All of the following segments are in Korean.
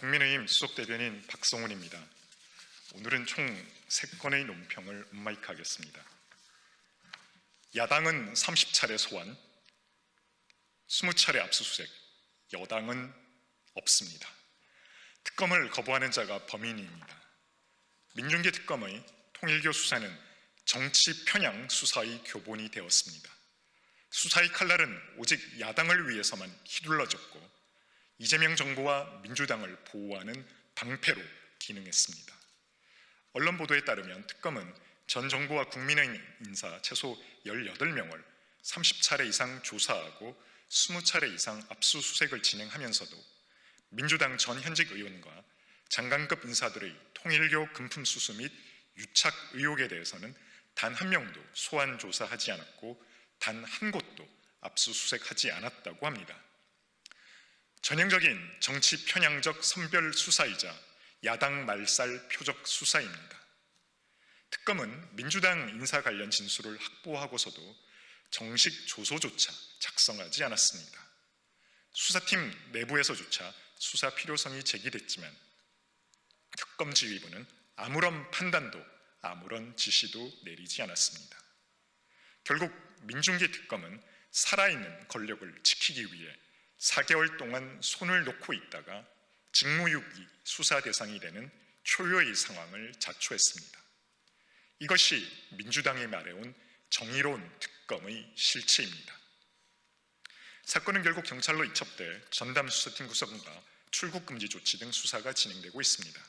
국민의힘 수석대변인 박성훈입니다. 오늘은 총 3건의 논평을 온마이크하겠습니다. 야당은 30차례 소환, 20차례 압수수색, 여당은 없습니다. 특검을 거부하는 자가 범인입니다. 민중기 특검의 통일교 수사는 정치 편향 수사의 교본이 되었습니다. 수사의 칼날은 오직 야당을 위해서만 휘둘러졌고 이재명 정부와 민주당을 보호하는 방패로 기능했습니다. 언론 보도에 따르면 특검은 전 정부와 국민의힘 인사 최소 18명을 30차례 이상 조사하고 20차례 이상 압수수색을 진행하면서도 민주당 전 현직 의원과 장관급 인사들의 통일교 금품 수수 및 유착 의혹에 대해서는 단 한 명도 소환 조사하지 않았고 단 한 곳도 압수수색하지 않았다고 합니다. 전형적인 정치 편향적 선별 수사이자 야당 말살 표적 수사입니다. 특검은 민주당 인사 관련 진술을 확보하고서도 정식 조서조차 작성하지 않았습니다. 수사팀 내부에서조차 수사 필요성이 제기됐지만 특검 지휘부는 아무런 판단도 아무런 지시도 내리지 않았습니다. 결국 민중기 특검은 살아있는 권력을 지키기 위해 4개월 동안 손을 놓고 있다가 직무유기 수사 대상이 되는 초유의 상황을 자초했습니다. 이것이 민주당이 말해온 정의로운 특검의 실체입니다. 사건은 결국 경찰로 이첩돼 전담수사팀 구성과 출국금지 조치 등 수사가 진행되고 있습니다.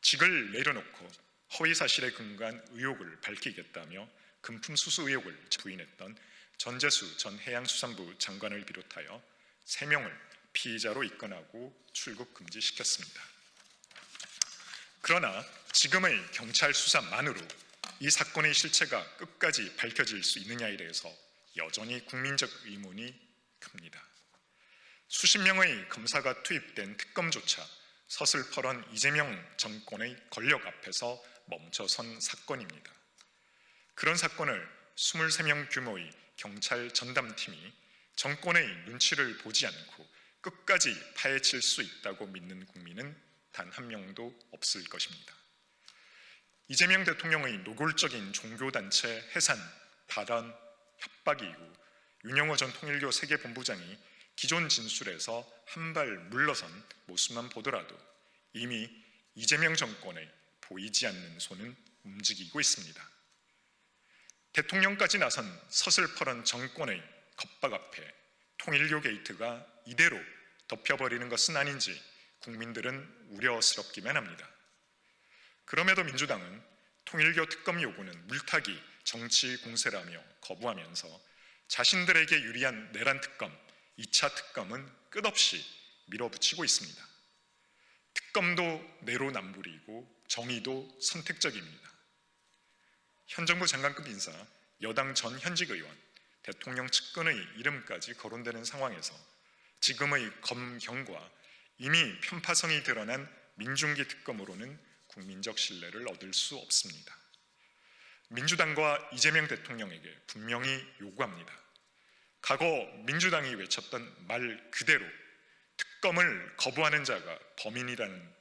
직을 내려놓고 허위사실에 근거한 의혹을 밝히겠다며 금품 수수 의혹을 부인했던 전재수 전 해양수산부 장관을 비롯하여 3명을 피의자로 입건하고 출국 금지시켰습니다. 그러나 지금의 경찰 수사만으로 이 사건의 실체가 끝까지 밝혀질 수 있느냐에 대해서 여전히 국민적 의문이 큽니다. 수십 명의 검사가 투입된 특검조차 서슬퍼런 이재명 정권의 권력 앞에서 멈춰선 사건입니다. 그런 사건을 23명 규모의 경찰 전담팀이 정권의 눈치를 보지 않고 끝까지 파헤칠 수 있다고 믿는 국민은 단 한 명도 없을 것입니다. 이재명 대통령의 노골적인 종교단체 해산, 발언, 협박 이후 윤영호 전 통일교 세계본부장이 기존 진술에서 한 발 물러선 모습만 보더라도 이미 이재명 정권의 보이지 않는 손은 움직이고 있습니다. 대통령까지 나선 서슬퍼런 정권의 겁박 앞에 통일교 게이트가 이대로 덮여버리는 것은 아닌지 국민들은 우려스럽기만 합니다. 그럼에도 민주당은 통일교 특검 요구는 물타기 정치 공세라며 거부하면서 자신들에게 유리한 내란 특검, 2차 특검은 끝없이 밀어붙이고 있습니다. 특검도 내로남불이고 정의도 선택적입니다. 현 정부 장관급 인사, 여당 전 현직 의원, 대통령 측근의 이름까지 거론되는 상황에서 지금의 검경과 이미 편파성이 드러난 민중기 특검으로는 국민적 신뢰를 얻을 수 없습니다. 민주당과 이재명 대통령에게 분명히 요구합니다. 과거 민주당이 외쳤던 말 그대로 특검을 거부하는 자가 범인이라는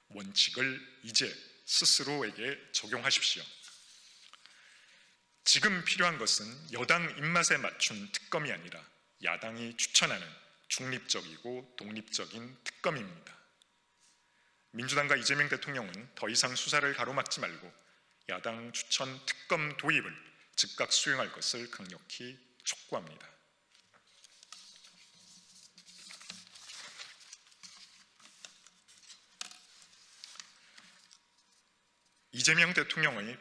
원칙을 이제 스스로에게 적용하십시오. 지금 필요한 것은 여당 입맛에 맞춘 특검이 아니라 야당이 추천하는 중립적이고 독립적인 특검입니다. 민주당과 이재명 대통령은 더 이상 수사를 가로막지 말고 야당 추천 특검 도입을 즉각 수용할 것을 강력히 촉구합니다. 이재명 대통령의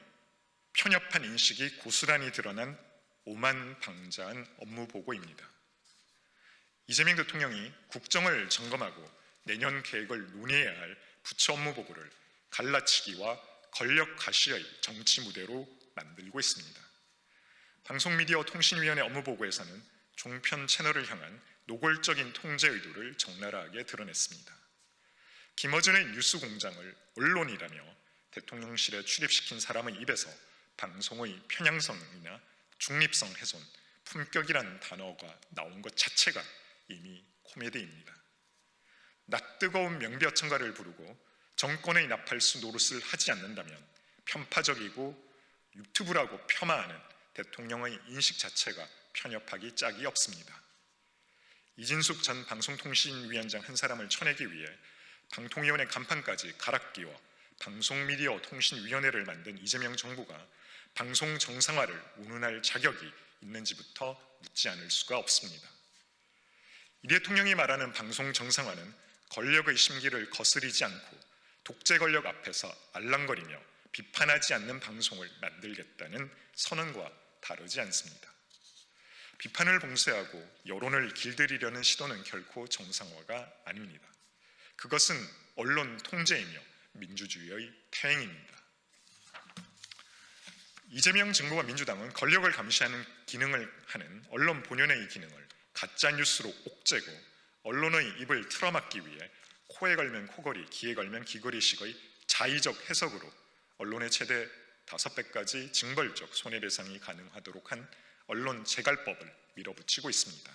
편협한 인식이 고스란히 드러난 오만방자한 업무보고입니다. 이재명 대통령이 국정을 점검하고 내년 계획을 논의해야 할 부처 업무보고를 갈라치기와 권력 가시의 정치 무대로 만들고 있습니다. 방송미디어통신위원회 업무보고에서는 종편 채널을 향한 노골적인 통제 의도를 적나라하게 드러냈습니다. 김어준의 뉴스공장을 언론이라며 대통령실에 출입시킨 사람의 입에서 방송의 편향성이나 중립성 훼손, 품격이란 단어가 나온 것 자체가 이미 코미디입니다. 낯뜨거운 명비어천가를 부르고 정권의 나팔수 노릇을 하지 않는다면 편파적이고 유튜브라고 폄하하는 대통령의 인식 자체가 편협하기 짝이 없습니다. 이진숙 전 방송통신위원장 한 사람을 쳐내기 위해 방통위원회 간판까지 갈아 끼워 방송미디어통신위원회를 만든 이재명 정부가 방송 정상화를 운운할 자격이 있는지부터 묻지 않을 수가 없습니다. 이 대통령이 말하는 방송 정상화는 권력의 심기를 거스르지 않고 독재 권력 앞에서 알랑거리며 비판하지 않는 방송을 만들겠다는 선언과 다르지 않습니다. 비판을 봉쇄하고 여론을 길들이려는 시도는 결코 정상화가 아닙니다. 그것은 언론 통제이며 민주주의의 퇴행입니다. 이재명 정부와 민주당은 권력을 감시하는 기능을 하는 언론 본연의 기능을 가짜뉴스로 옥죄고 언론의 입을 틀어막기 위해 코에 걸면 코걸이, 귀에 걸면 귀걸이식의 자의적 해석으로 언론의 최대 5배까지 징벌적 손해배상이 가능하도록 한 언론 재갈법을 밀어붙이고 있습니다.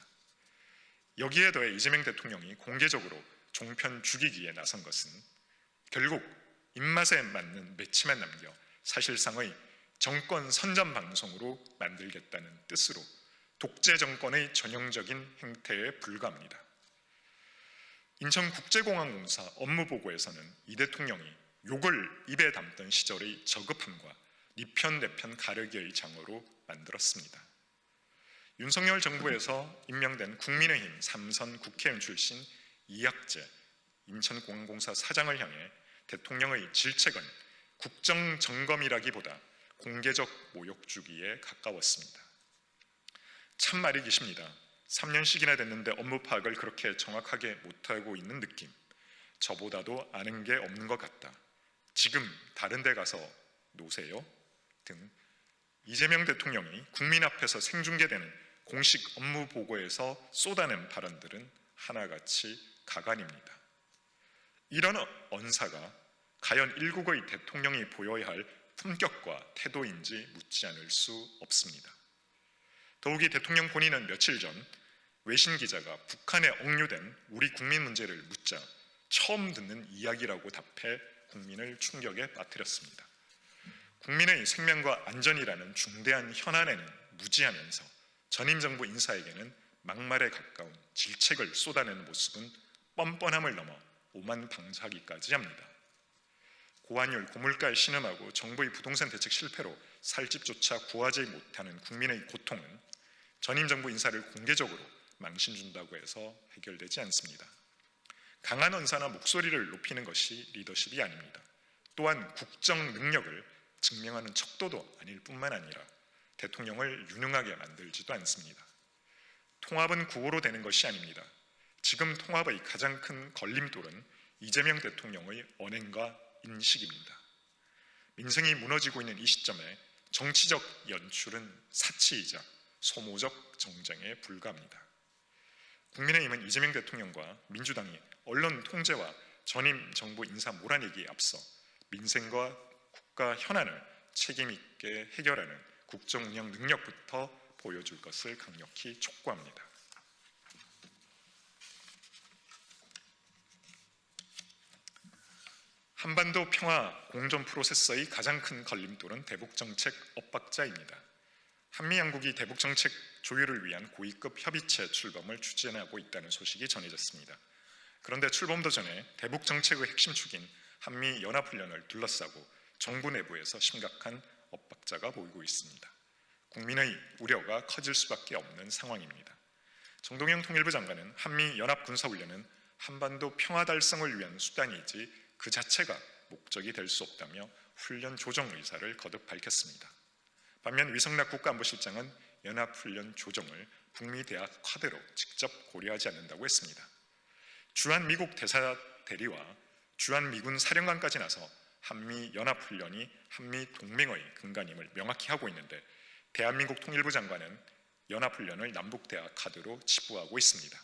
여기에 더해 이재명 대통령이 공개적으로 종편 죽이기에 나선 것은 결국 입맛에 맞는 매치만 남겨 사실상의 정권 선전 방송으로 만들겠다는 뜻으로 독재 정권의 전형적인 행태에 불과합니다. 인천국제공항공사 업무보고에서는 이 대통령이 욕을 입에 담던 시절의 저급함과 니편 내편 가르기의 장어로 만들었습니다. 윤석열 정부에서 임명된 국민의힘 3선 국회의원 출신 이학재 인천공항공사 사장을 향해 대통령의 질책은 국정점검이라기보다 공개적 모욕 주기에 가까웠습니다. 참말이 기십니다. 3년씩이나 됐는데 업무 파악을 그렇게 정확하게 못하고 있는 느낌. 저보다도 아는 게 없는 것 같다. 지금 다른 데 가서 노세요? 등 이재명 대통령이 국민 앞에서 생중계되는 공식 업무 보고에서 쏟아낸 발언들은 하나같이 가관입니다. 이런 언사가 과연 일국의 대통령이 보여야 할 품격과 태도인지 묻지 않을 수 없습니다. 더욱이 대통령 본인은 며칠 전 외신 기자가 북한에 억류된 우리 국민 문제를 묻자 처음 듣는 이야기라고 답해 국민을 충격에 빠뜨렸습니다. 국민의 생명과 안전이라는 중대한 현안에는 무지하면서 전임 정부 인사에게는 막말에 가까운 질책을 쏟아내는 모습은 뻔뻔함을 넘어 오만방자하기까지 합니다. 고환율, 고물가에 신음하고 정부의 부동산 대책 실패로 살 집조차 구하지 못하는 국민의 고통은 전임 정부 인사를 공개적으로 망신 준다고 해서 해결되지 않습니다. 강한 언사나 목소리를 높이는 것이 리더십이 아닙니다. 또한 국정 능력을 증명하는 척도도 아닐 뿐만 아니라 대통령을 유능하게 만들지도 않습니다. 통합은 구호로 되는 것이 아닙니다. 지금 통합의 가장 큰 걸림돌은 이재명 대통령의 언행과 인식입니다. 민생이 무너지고 있는 이 시점에 정치적 연출은 사치이자 소모적 정쟁에 불과합니다. 국민의힘은 이재명 대통령과 민주당이 언론 통제와 전임 정부 인사 몰아내기에 앞서 민생과 국가 현안을 책임 있게 해결하는 국정 운영 능력부터 보여줄 것을 강력히 촉구합니다. 한반도 평화 공존 프로세서의 가장 큰 걸림돌은 대북정책 엇박자입니다. 한미 양국이 대북정책 조율을 위한 고위급 협의체 출범을 추진하고 있다는 소식이 전해졌습니다. 그런데 출범도 전에 대북정책의 핵심 축인 한미 연합훈련을 둘러싸고 정부 내부에서 심각한 엇박자가 보이고 있습니다. 국민의 우려가 커질 수밖에 없는 상황입니다. 정동영 통일부 장관은 한미 연합군사훈련은 한반도 평화 달성을 위한 수단이지 그 자체가 목적이 될 수 없다며 훈련 조정 의사를 거듭 밝혔습니다. 반면 위성락 국가안보실장은 연합훈련 조정을 북미 대화 카드로 직접 고려하지 않는다고 했습니다. 주한 미국 대사 대리와 주한 미군 사령관까지 나서 한미 연합훈련이 한미 동맹의 근간임을 명확히 하고 있는데 대한민국 통일부 장관은 연합훈련을 남북대화 카드로 치부하고 있습니다.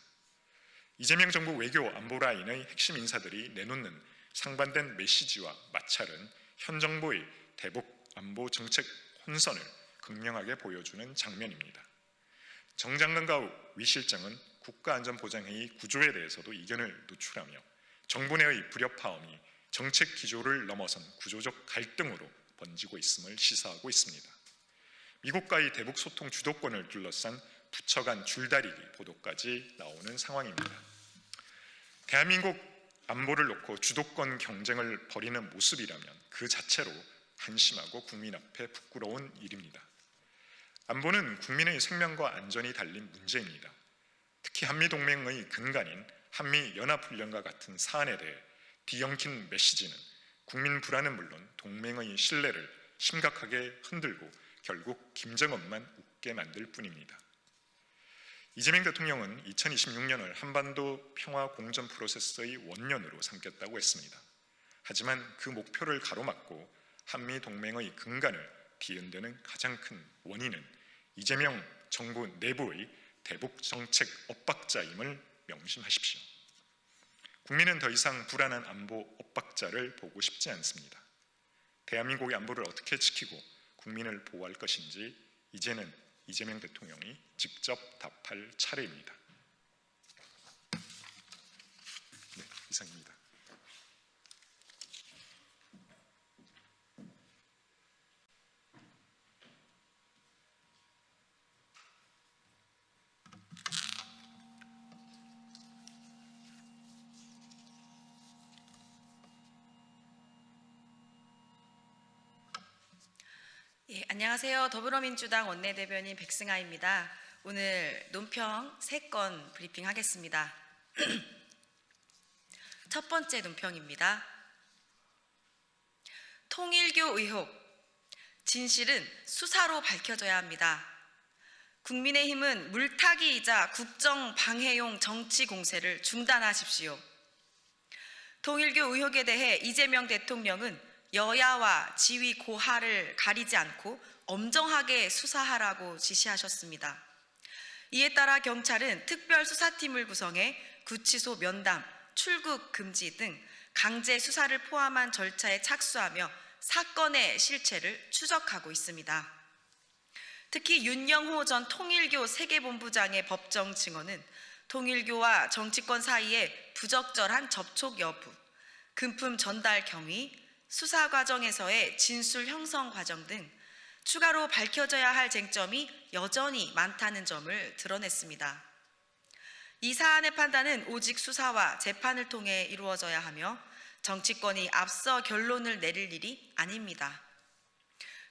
이재명 정부 외교 안보 라인의 핵심 인사들이 내놓는 상반된 메시지와 마찰은 현 정부의 대북 안보 정책 혼선을 극명하게 보여주는 장면입니다. 정 장관과 위 실장은 국가안전보장회의 구조에 대해서도 이견을 노출하며 정부 내의 불협화음이 정책 기조를 넘어선 구조적 갈등으로 번지고 있음을 시사하고 있습니다. 미국과의 대북 소통 주도권을 둘러싼 부처 간 줄다리기 보도까지 나오는 상황입니다. 대한민국 안보를 놓고 주도권 경쟁을 벌이는 모습이라면 그 자체로 한심하고 국민 앞에 부끄러운 일입니다. 안보는 국민의 생명과 안전이 달린 문제입니다. 특히 한미동맹의 근간인 한미연합훈련과 같은 사안에 대해 뒤엉킨 메시지는 국민 불안은 물론 동맹의 신뢰를 심각하게 흔들고 결국 김정은만 웃게 만들 뿐입니다. 이재명 대통령은 2026년을 한반도 평화 공전 프로세스의 원년으로 삼겠다고 했습니다. 하지만 그 목표를 가로막고 한미동맹의 근간을 뒤흔드는 가장 큰 원인은 이재명 정부 내부의 대북 정책 엇박자임을 명심하십시오. 국민은 더 이상 불안한 안보 엇박자를 보고 싶지 않습니다. 대한민국의 안보를 어떻게 지키고 국민을 보호할 것인지 이제는 이재명 대통령이 직접 답할 차례입니다. 네, 이상입니다. 예, 안녕하세요. 더불어민주당 원내대변인 백승아입니다. 오늘 논평 3건 브리핑하겠습니다. 첫 번째 논평입니다. 통일교 의혹, 진실은 수사로 밝혀져야 합니다. 국민의힘은 물타기이자 국정방해용 정치 공세를 중단하십시오. 통일교 의혹에 대해 이재명 대통령은 여야와 지위 고하를 가리지 않고 엄정하게 수사하라고 지시하셨습니다. 이에 따라 경찰은 특별수사팀을 구성해 구치소 면담, 출국 금지 등 강제 수사를 포함한 절차에 착수하며 사건의 실체를 추적하고 있습니다. 특히 윤영호 전 통일교 세계본부장의 법정 증언은 통일교와 정치권 사이에 부적절한 접촉 여부, 금품 전달 경위, 수사 과정에서의 진술 형성 과정 등 추가로 밝혀져야 할 쟁점이 여전히 많다는 점을 드러냈습니다. 이 사안의 판단은 오직 수사와 재판을 통해 이루어져야 하며 정치권이 앞서 결론을 내릴 일이 아닙니다.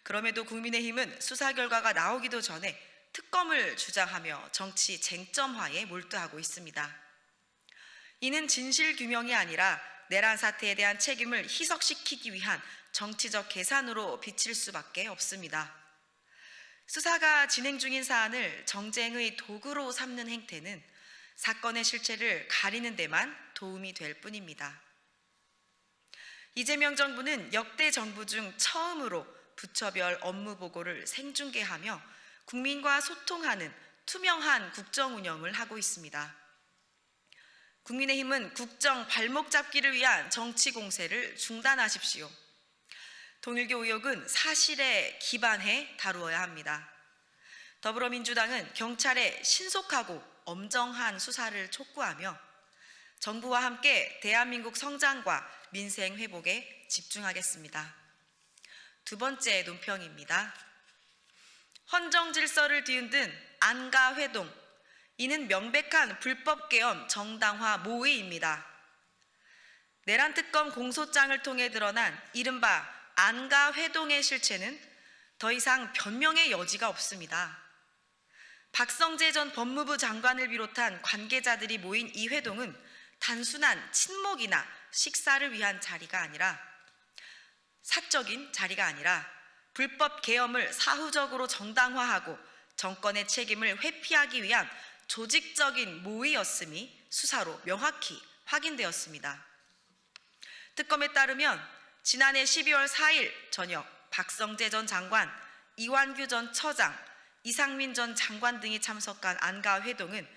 그럼에도 국민의힘은 수사 결과가 나오기도 전에 특검을 주장하며 정치 쟁점화에 몰두하고 있습니다. 이는 진실 규명이 아니라 내란 사태에 대한 책임을 희석시키기 위한 정치적 계산으로 비칠 수밖에 없습니다. 수사가 진행 중인 사안을 정쟁의 도구로 삼는 행태는 사건의 실체를 가리는 데만 도움이 될 뿐입니다. 이재명 정부는 역대 정부 중 처음으로 부처별 업무 보고를 생중계하며 국민과 소통하는 투명한 국정 운영을 하고 있습니다. 국민의힘은 국정 발목 잡기를 위한 정치 공세를 중단하십시오. 통일교 의혹은 사실에 기반해 다루어야 합니다. 더불어민주당은 경찰의 신속하고 엄정한 수사를 촉구하며 정부와 함께 대한민국 성장과 민생 회복에 집중하겠습니다. 두 번째 논평입니다. 헌정 질서를 뒤흔든 안가 회동, 이는 명백한 불법 계엄 정당화 모의입니다. 내란 특검 공소장을 통해 드러난 이른바 안가 회동의 실체는 더 이상 변명의 여지가 없습니다. 박성재 전 법무부 장관을 비롯한 관계자들이 모인 이 회동은 단순한 친목이나 식사를 위한 자리가 아니라 사적인 자리가 아니라 불법 계엄을 사후적으로 정당화하고 정권의 책임을 회피하기 위한 조직적인 모의였음이 수사로 명확히 확인되었습니다. 특검에 따르면 지난해 12월 4일 저녁 박성재 전 장관, 이완규 전 처장, 이상민 전 장관 등이 참석한 안가 회동은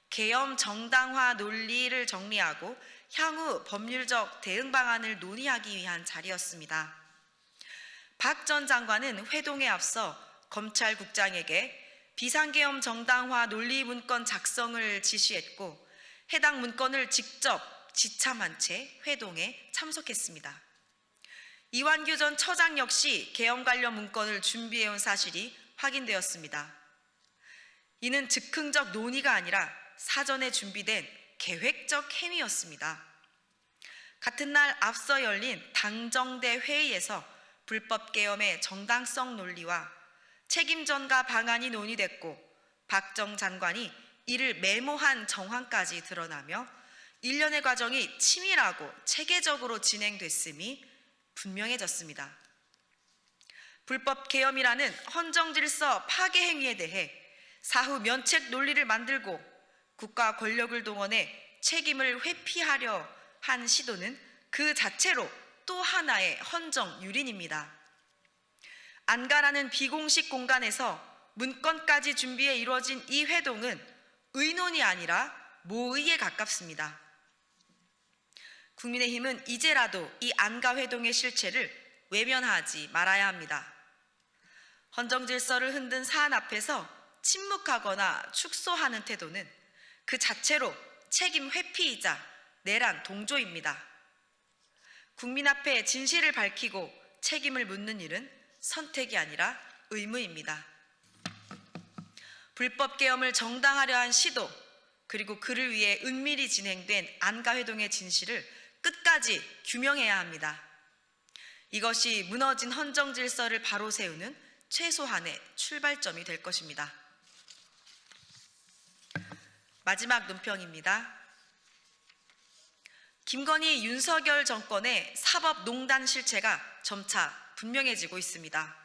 계엄 정당화 논리를 정리하고 향후 법률적 대응 방안을 논의하기 위한 자리였습니다. 박 전 장관은 회동에 앞서 검찰국장에게 비상계엄 정당화 논리 문건 작성을 지시했고 해당 문건을 직접 지참한 채 회동에 참석했습니다. 이완규 전 처장 역시 계엄 관련 문건을 준비해온 사실이 확인되었습니다. 이는 즉흥적 논의가 아니라 사전에 준비된 계획적 행위였습니다. 같은 날 앞서 열린 당정대 회의에서 불법 계엄의 정당성 논리와 책임 전가 방안이 논의됐고 박 정 장관이 이를 메모한 정황까지 드러나며 일련의 과정이 치밀하고 체계적으로 진행됐음이 분명해졌습니다. 불법 계엄이라는 헌정질서 파괴 행위에 대해 사후 면책 논리를 만들고 국가 권력을 동원해 책임을 회피하려 한 시도는 그 자체로 또 하나의 헌정 유린입니다. 안가라는 비공식 공간에서 문건까지 준비해 이루어진 이 회동은 의논이 아니라 모의에 가깝습니다. 국민의힘은 이제라도 이 안가 회동의 실체를 외면하지 말아야 합니다. 헌정질서를 흔든 사안 앞에서 침묵하거나 축소하는 태도는 그 자체로 책임 회피이자 내란 동조입니다. 국민 앞에 진실을 밝히고 책임을 묻는 일은 선택이 아니라 의무입니다. 불법 계엄을 정당화하려 한 시도, 그리고 그를 위해 은밀히 진행된 안가회동의 진실을 끝까지 규명해야 합니다. 이것이 무너진 헌정 질서를 바로 세우는 최소한의 출발점이 될 것입니다. 마지막 논평입니다. 김건희, 윤석열 정권의 사법농단 실체가 점차 분명해지고 있습니다.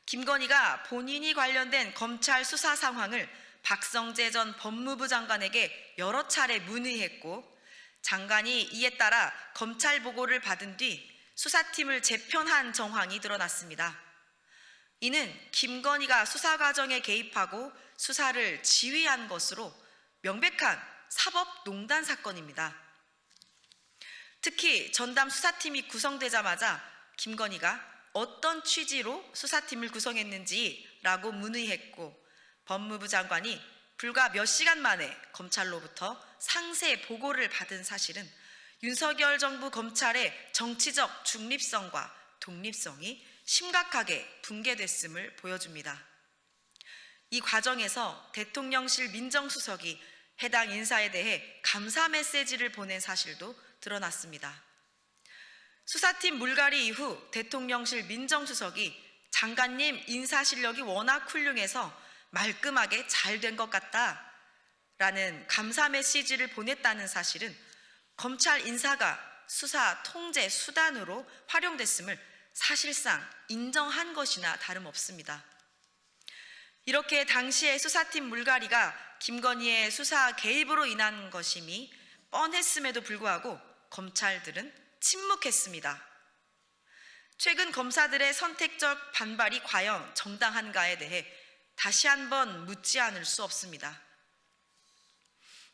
김건희가 본인이 관련된 검찰 수사 상황을 박성재 전 법무부 장관에게 여러 차례 문의했고 장관이 이에 따라 검찰 보고를 받은 뒤 수사팀을 재편한 정황이 드러났습니다. 이는 김건희가 수사 과정에 개입하고 수사를 지휘한 것으로 명백한 사법농단 사건입니다. 특히 전담 수사팀이 구성되자마자 김건희가 어떤 취지로 수사팀을 구성했는지라고 문의했고 법무부 장관이 불과 몇 시간 만에 검찰로부터 상세 보고를 받은 사실은 윤석열 정부 검찰의 정치적 중립성과 독립성이 심각하게 붕괴됐음을 보여줍니다. 이 과정에서 대통령실 민정수석이 해당 인사에 대해 감사 메시지를 보낸 사실도 드러났습니다. 수사팀 물갈이 이후 대통령실 민정수석이 장관님 인사 실력이 워낙 훌륭해서 말끔하게 잘 된 것 같다라는 감사 메시지를 보냈다는 사실은 검찰 인사가 수사 통제 수단으로 활용됐음을 사실상 인정한 것이나 다름없습니다. 이렇게 당시의 수사팀 물갈이가 김건희의 수사 개입으로 인한 것임이 뻔했음에도 불구하고 검찰들은 침묵했습니다. 최근 검사들의 선택적 반발이 과연 정당한가에 대해 다시 한번 묻지 않을 수 없습니다.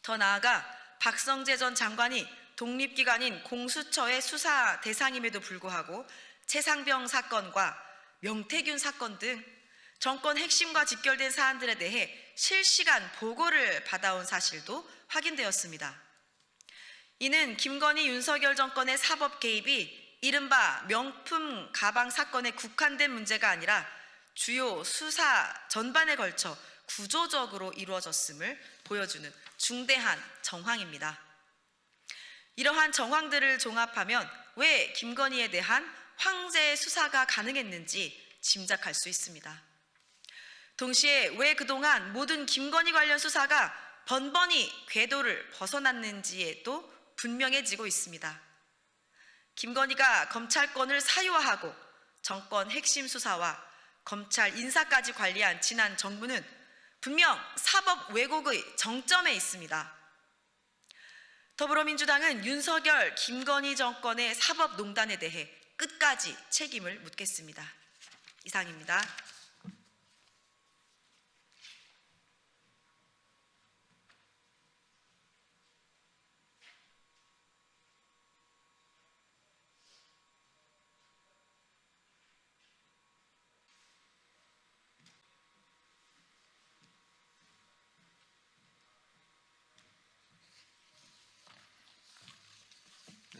더 나아가 박성재 전 장관이 독립기관인 공수처의 수사 대상임에도 불구하고 최상병 사건과 명태균 사건 등 정권 핵심과 직결된 사안들에 대해 실시간 보고를 받아온 사실도 확인되었습니다. 이는 김건희, 윤석열 정권의 사법 개입이 이른바 명품 가방 사건에 국한된 문제가 아니라 주요 수사 전반에 걸쳐 구조적으로 이루어졌음을 보여주는 중대한 정황입니다. 이러한 정황들을 종합하면 왜 김건희에 대한 황제 수사가 가능했는지 짐작할 수 있습니다. 동시에 왜 그동안 모든 김건희 관련 수사가 번번이 궤도를 벗어났는지에도 분명해지고 있습니다. 김건희가 검찰권을 사유화하고 정권 핵심 수사와 검찰 인사까지 관리한 지난 정부는 분명 사법 왜곡의 정점에 있습니다. 더불어민주당은 윤석열, 김건희 정권의 사법농단에 대해 끝까지 책임을 묻겠습니다. 이상입니다.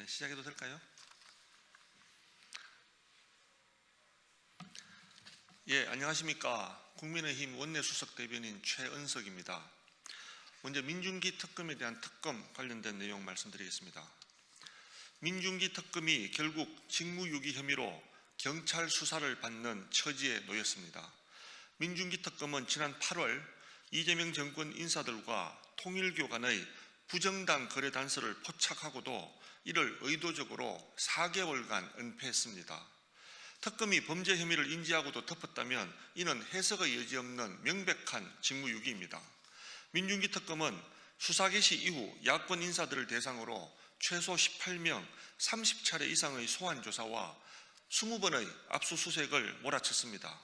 네, 시작해도 될까요? 예, 안녕하십니까. 국민의힘 원내수석 대변인 최은석입니다. 먼저 민중기 특검에 대한 특검 관련된 내용 말씀드리겠습니다. 민중기 특검이 결국 직무유기 혐의로 경찰 수사를 받는 처지에 놓였습니다. 민중기 특검은 지난 8월 이재명 정권 인사들과 통일교 간의 부정당 거래 단서를 포착하고도 이를 의도적으로 4개월간 은폐했습니다. 특검이 범죄 혐의를 인지하고도 덮었다면 이는 해석의 여지 없는 명백한 직무유기입니다. 민중기 특검은 수사 개시 이후 야권 인사들을 대상으로 최소 18명 30차례 이상의 소환 조사와 20번의 압수수색을 몰아쳤습니다.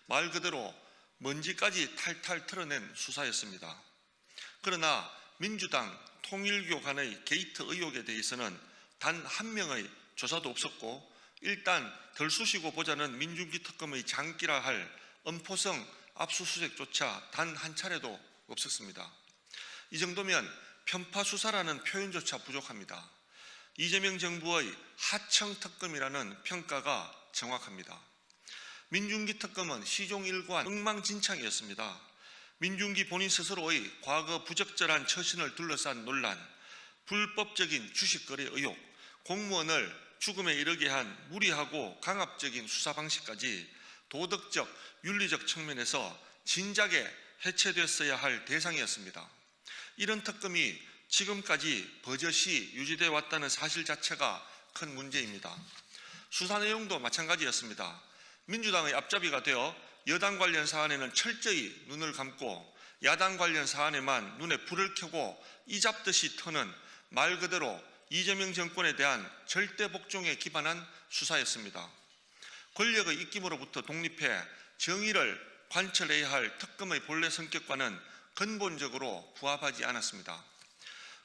말 그대로 먼지까지 탈탈 털어낸 수사였습니다. 그러나 민주당, 통일교 간의 게이트 의혹에 대해서는 단 한 명의 조사도 없었고 일단 덜 쑤시고 보자는 민중기 특검의 장기라 할 엄포성 압수수색조차 단 한 차례도 없었습니다. 이 정도면 편파 수사라는 표현조차 부족합니다. 이재명 정부의 하청 특검이라는 평가가 정확합니다. 민중기 특검은 시종일관 엉망진창이었습니다. 민중기 본인 스스로의 과거 부적절한 처신을 둘러싼 논란, 불법적인 주식거래 의혹, 공무원을 죽음에 이르게 한 무리하고 강압적인 수사 방식까지 도덕적, 윤리적 측면에서 진작에 해체됐어야 할 대상이었습니다. 이런 특검이 지금까지 버젓이 유지되어 왔다는 사실 자체가 큰 문제입니다. 수사 내용도 마찬가지였습니다. 민주당의 앞잡이가 되어 여당 관련 사안에는 철저히 눈을 감고 야당 관련 사안에만 눈에 불을 켜고 이잡듯이 터는 말 그대로 이재명 정권에 대한 절대 복종에 기반한 수사였습니다. 권력의 입김으로부터 독립해 정의를 관철해야 할 특검의 본래 성격과는 근본적으로 부합하지 않았습니다.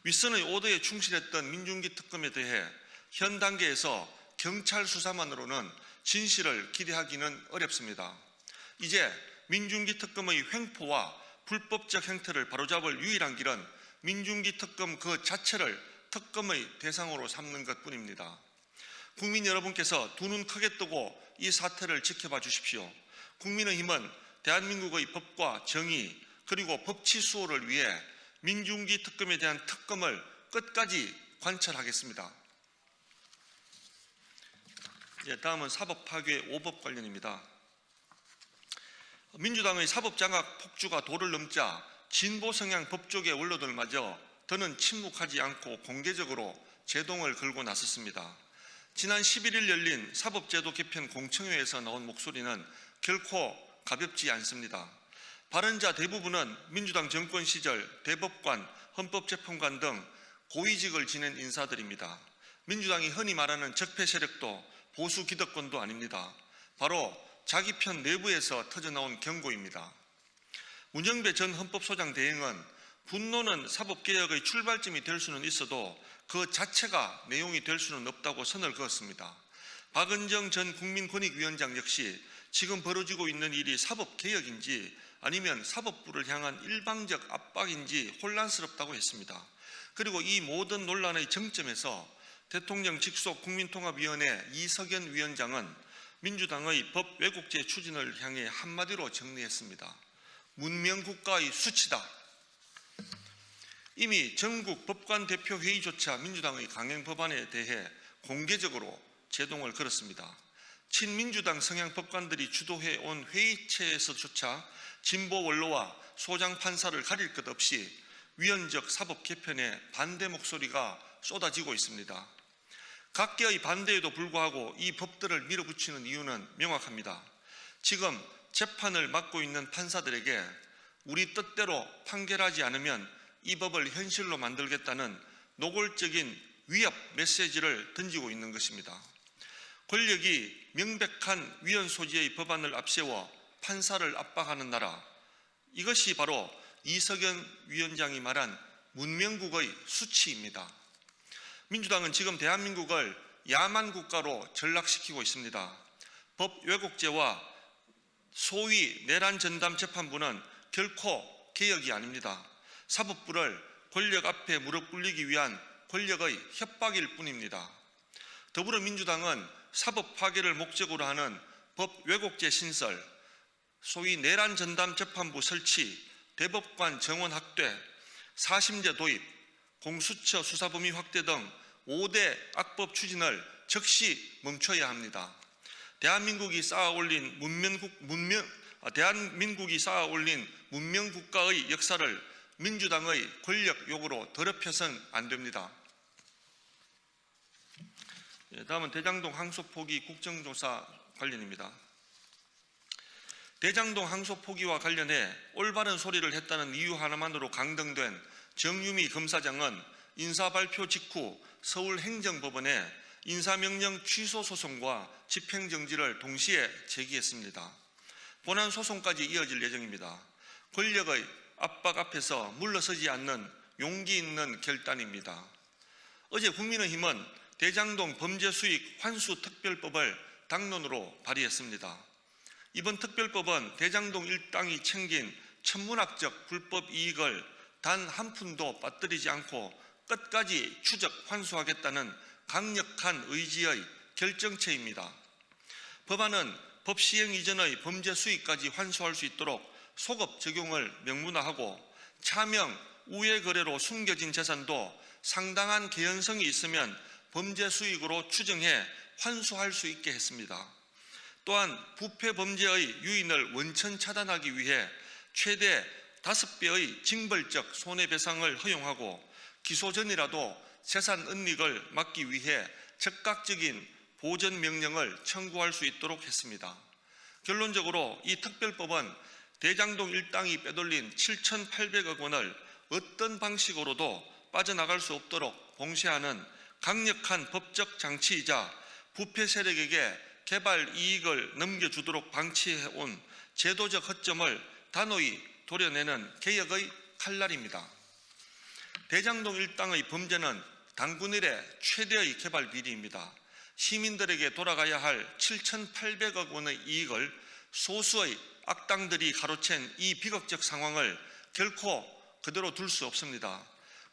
윗선의 오더에 충실했던 민중기 특검에 대해 현 단계에서 경찰 수사만으로는 진실을 기대하기는 어렵습니다. 이제 민중기 특검의 횡포와 불법적 행태를 바로잡을 유일한 길은 민중기 특검 그 자체를 특검의 대상으로 삼는 것뿐입니다. 국민 여러분께서 두 눈 크게 뜨고 이 사태를 지켜봐 주십시오. 국민의힘은 대한민국의 법과 정의 그리고 법치 수호를 위해 민중기 특검에 대한 특검을 끝까지 관철하겠습니다. 다음은 사법 파괴 5법 관련입니다. 민주당의 사법장악 폭주가 도를 넘자 진보 성향 법조계 원로들마저 더는 침묵하지 않고 공개적으로 제동을 걸고 나섰습니다. 지난 11일 열린 사법제도 개편 공청회에서 나온 목소리는 결코 가볍지 않습니다. 발언자 대부분은 민주당 정권 시절 대법관, 헌법재판관 등 고위직을 지낸 인사들입니다. 민주당이 흔히 말하는 적폐 세력도 보수 기득권도 아닙니다. 바로 자기 편 내부에서 터져나온 경고입니다. 문영배 전 헌법소장 대행은 분노는 사법개혁의 출발점이 될 수는 있어도 그 자체가 내용이 될 수는 없다고 선을 그었습니다. 박은정 전 국민권익위원장 역시 지금 벌어지고 있는 일이 사법개혁인지 아니면 사법부를 향한 일방적 압박인지 혼란스럽다고 했습니다. 그리고 이 모든 논란의 정점에서 대통령 직속 국민통합위원회 이석연 위원장은 민주당의 법 왜곡죄 추진을 향해 한마디로 정리했습니다. 문명국가의 수치다. 이미 전국 법관 대표 회의조차 민주당의 강행 법안에 대해 공개적으로 제동을 걸었습니다. 친민주당 성향 법관들이 주도해온 회의체에서조차 진보 원로와 소장 판사를 가릴 것 없이 위헌적 사법 개편에 반대 목소리가 쏟아지고 있습니다. 각계의 반대에도 불구하고 이 법들을 밀어붙이는 이유는 명확합니다. 지금 재판을 맡고 있는 판사들에게 우리 뜻대로 판결하지 않으면 이 법을 현실로 만들겠다는 노골적인 위협 메시지를 던지고 있는 것입니다. 권력이 명백한 위헌 소지의 법안을 앞세워 판사를 압박하는 나라, 이것이 바로 이석연 위원장이 말한 문명국의 수치입니다. 민주당은 지금 대한민국을 야만 국가로 전락시키고 있습니다. 법 왜곡죄와 소위 내란 전담 재판부는 결코 개혁이 아닙니다. 사법부를 권력 앞에 무릎 꿇리기 위한 권력의 협박일 뿐입니다. 더불어민주당은 사법 파괴를 목적으로 하는 법 왜곡죄 신설, 소위 내란 전담 재판부 설치, 대법관 정원 확대, 4심제 도입, 공수처 수사 범위 확대 등 5대 악법 추진을 즉시 멈춰야 합니다. 대한민국이 쌓아올린 문명 국가의 역사를 민주당의 권력 욕으로 더럽혀서는 안 됩니다. 다음은 대장동 항소 포기 국정조사 관련입니다. 대장동 항소 포기와 관련해 올바른 소리를 했다는 이유 하나만으로 강등된 정유미 검사장은 인사발표 직후 서울행정법원에 인사명령 취소 소송과 집행정지를 동시에 제기했습니다. 본안 소송까지 이어질 예정입니다. 권력의 압박 앞에서 물러서지 않는 용기 있는 결단입니다. 어제 국민의힘은 대장동 범죄수익 환수특별법을 당론으로 발의했습니다. 이번 특별법은 대장동 일당이 챙긴 천문학적 불법 이익을 단 한 푼도 빠뜨리지 않고 끝까지 추적 환수하겠다는 강력한 의지의 결정체입니다. 법안은 법 시행 이전의 범죄 수익까지 환수할 수 있도록 소급 적용을 명문화하고 차명 우회 거래로 숨겨진 재산도 상당한 개연성이 있으면 범죄 수익으로 추정해 환수할 수 있게 했습니다. 또한 부패 범죄의 유인을 원천 차단하기 위해 최대 5배의 징벌적 손해배상을 허용하고 기소 전이라도 재산 은닉을 막기 위해 즉각적인 보전 명령을 청구할 수 있도록 했습니다. 결론적으로 이 특별법은 대장동 일당이 빼돌린 7,800억 원을 어떤 방식으로도 빠져나갈 수 없도록 봉쇄하는 강력한 법적 장치이자 부패 세력에게 개발 이익을 넘겨주도록 방치해온 제도적 허점을 단호히 도려내는 개혁의 칼날입니다. 대장동 일당의 범죄는 단군 이래 최대의 개발 비리입니다. 시민들에게 돌아가야 할 7,800억 원의 이익을 소수의 악당들이 가로챈 이 비극적 상황을 결코 그대로 둘 수 없습니다.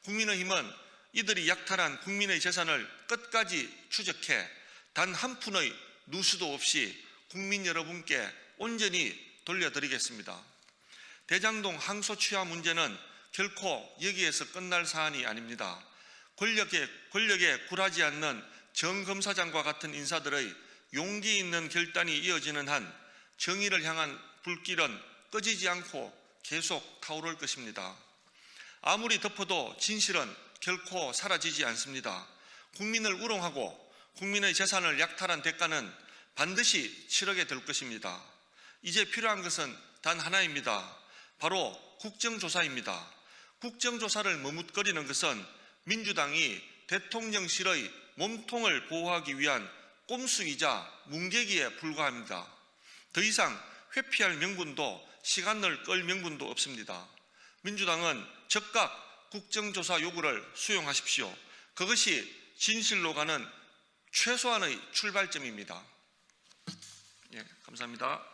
국민의힘은 이들이 약탈한 국민의 재산을 끝까지 추적해 단 한 푼의 누수도 없이 국민 여러분께 온전히 돌려드리겠습니다. 대장동 항소 취하 문제는 결코 여기에서 끝날 사안이 아닙니다. 권력에 굴하지 않는 정 검사장과 같은 인사들의 용기 있는 결단이 이어지는 한 정의를 향한 불길은 꺼지지 않고 계속 타오를 것입니다. 아무리 덮어도 진실은 결코 사라지지 않습니다. 국민을 우롱하고 국민의 재산을 약탈한 대가는 반드시 치르게 될 것입니다. 이제 필요한 것은 단 하나입니다. 바로 국정조사입니다. 국정조사를 머뭇거리는 것은 민주당이 대통령실의 몸통을 보호하기 위한 꼼수이자 뭉개기에 불과합니다. 더 이상 회피할 명분도 시간을 끌 명분도 없습니다. 민주당은 즉각 국정조사 요구를 수용하십시오. 그것이 진실로 가는 최소한의 출발점입니다. 감사합니다.